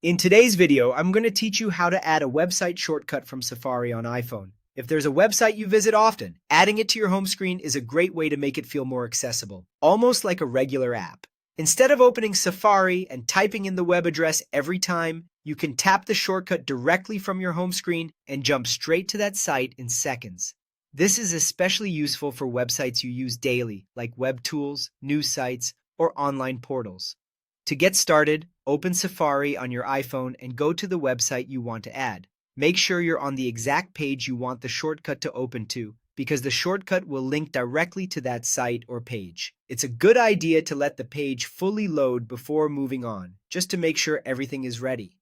In today's video, I'm going to teach you how to add a website shortcut from Safari on iPhone. If there's a website you visit often, adding it to your home screen is a great way to make it feel more accessible, almost like a regular app. Instead of opening Safari and typing in the web address every time, you can tap the shortcut directly from your home screen and jump straight to that site in seconds. This is especially useful for websites you use daily, like web tools, news sites, or online portals. To get started, open Safari on your iPhone and go to the website you want to add. Make sure you're on the exact page you want the shortcut to open to, because the shortcut will link directly to that site or page. It's a good idea to let the page fully load before moving on, just to make sure everything is ready.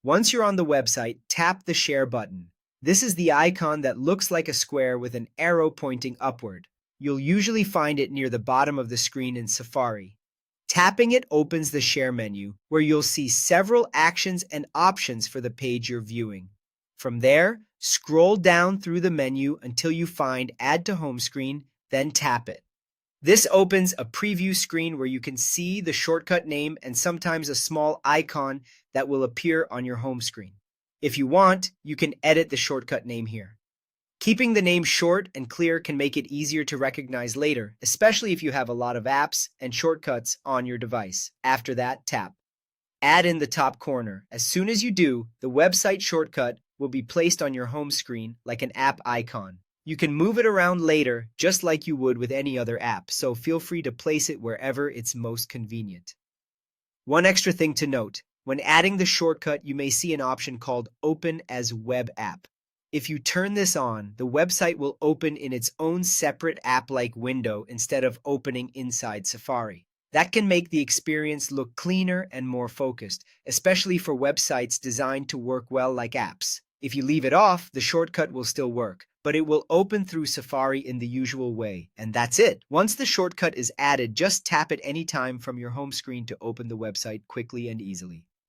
Once you're on the website, tap the Share button. This is the icon that looks like a square with an arrow pointing upward. You'll usually find it near the bottom of the screen in Safari. Tapping it opens the Share menu, where you'll see several actions and options for the page you're viewing. From there, scroll down through the menu until you find Add to Home Screen, then tap it. This opens a preview screen where you can see the shortcut name and sometimes a small icon that will appear on your home screen. If you want, you can edit the shortcut name here. Keeping the name short and clear can make it easier to recognize later, especially if you have a lot of apps and shortcuts on your device. After that, tap Add in the top corner. As soon as you do, the website shortcut will be placed on your home screen like an app icon. You can move it around later just like you would with any other app, so feel free to place it wherever it's most convenient. One extra thing to note, when adding the shortcut, you may see an option called Open as Web App. If you turn this on, the website will open in its own separate app-like window instead of opening inside Safari. That can make the experience look cleaner and more focused, especially for websites designed to work well like apps. If you leave it off, the shortcut will still work, but it will open through Safari in the usual way. And that's it. Once the shortcut is added, just tap it anytime from your home screen to open the website quickly and easily.